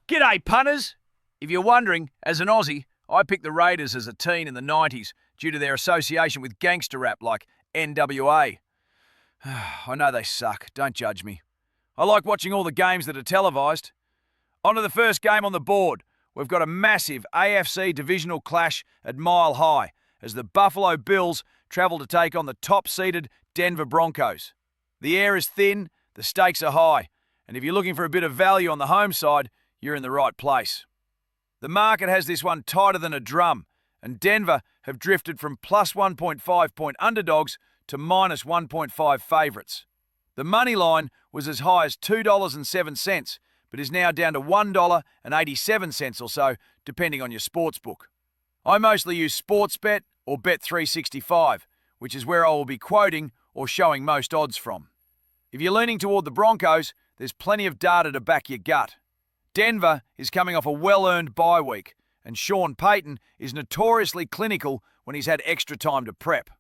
G'day, punters! If you're wondering, as an Aussie, I picked the Raiders as a teen in the 90s due to their association with gangster rap like NWA. I know they suck, don't judge me. I like watching all the games that are televised. On to the first game on the board. We've got a massive AFC Divisional clash at Mile High as the Buffalo Bills travel to take on the top-seeded Denver Broncos. The air is thin, the stakes are high, and if you're looking for a bit of value on the home side, you're in the right place. The market has this one tighter than a drum, and Denver have drifted from plus 1.5 point underdogs to minus 1.5 favourites. The money line was as high as $2.07, but is now down to $1.87 or so, depending on your sports book. I mostly use Sportsbet or Bet365, which is where I will be quoting or showing most odds from. If you're leaning toward the Broncos, there's plenty of data to back your gut. Denver is coming off a well-earned bye week, and Sean Payton is notoriously clinical when he's had extra time to prep.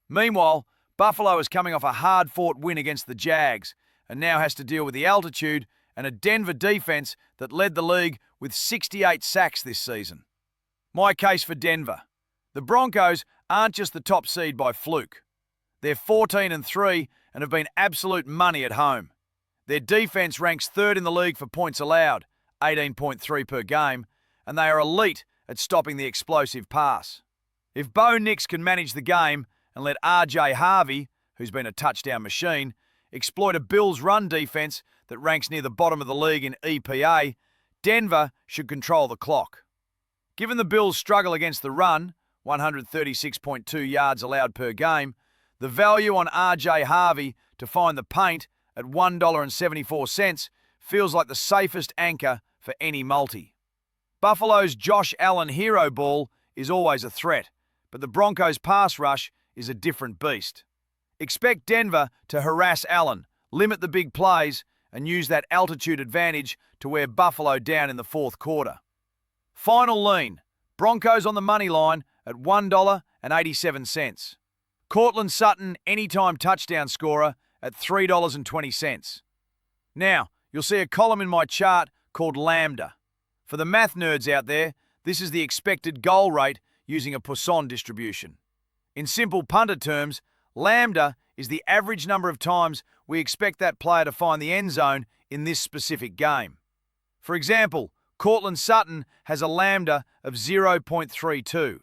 Meanwhile, Buffalo is coming off a hard-fought win against the Jags and now has to deal with the altitude and a Denver defense that led the league with 68 sacks this season. My case for Denver. The Broncos aren't just the top seed by fluke. They're 14-3 and have been absolute money at home. Their defense ranks third in the league for points allowed, 18.3 per game, and they are elite at stopping the explosive pass. If Bo Nix can manage the game and let RJ Harvey, who's been a touchdown machine, exploit a Bills run defense that ranks near the bottom of the league in EPA, Denver should control the clock. Given the Bills' struggle against the run, 136.2 yards allowed per game, the value on RJ Harvey to find the paint at $1.74 feels like the safest anchor for any multi. Buffalo's Josh Allen hero ball is always a threat, but the Broncos' pass rush is a different beast. Expect Denver to harass Allen, limit the big plays, and use that altitude advantage to wear Buffalo down in the fourth quarter. Final lean, Broncos on the money line at $1.87. Courtland Sutton Anytime touchdown scorer at $3.20. Now, you'll see a column in my chart called Lambda. For the math nerds out there, this is the expected goal rate using a Poisson distribution. In simple punter terms, Lambda is the average number of times we expect that player to find the end zone in this specific game. For example, Courtland Sutton has a Lambda of 0.32.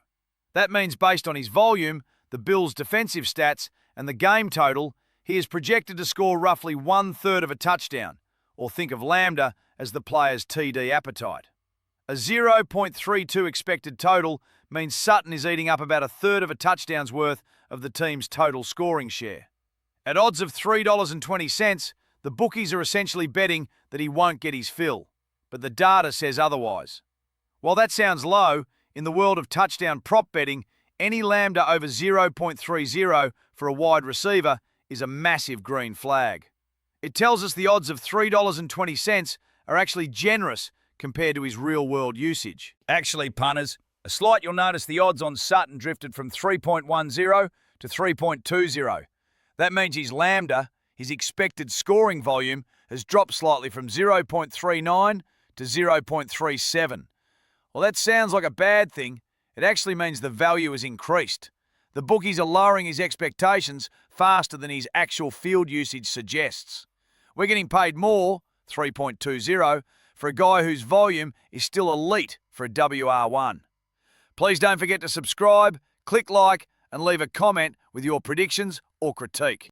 That means based on his volume, the Bills' defensive stats, and the game total, he is projected to score roughly 1/3 of a touchdown, or think of Lambda as the player's TD appetite. A 0.32 expected total means Sutton is eating up about 1/3 of a touchdown's worth of the team's total scoring share. At odds of $3.20, the bookies are essentially betting that he won't get his fill, but the data says otherwise. While that sounds low, in the world of touchdown prop betting, any Lambda over 0.30 for a wide receiver is a massive green flag. It tells us the odds of $3.20 are actually generous compared to his real-world usage. Actually, punters, a slight you'll notice the odds on Sutton drifted from 3.10 to 3.20. That means his Lambda, his expected scoring volume, has dropped slightly from 0.39 to 0.37. Well, that sounds like a bad thing. It actually means the value has increased. The bookies are lowering his expectations faster than his actual field usage suggests. We're getting paid more, 3.20, for a guy whose volume is still elite for a WR1. Please don't forget to subscribe, click like, and leave a comment with your predictions or critique.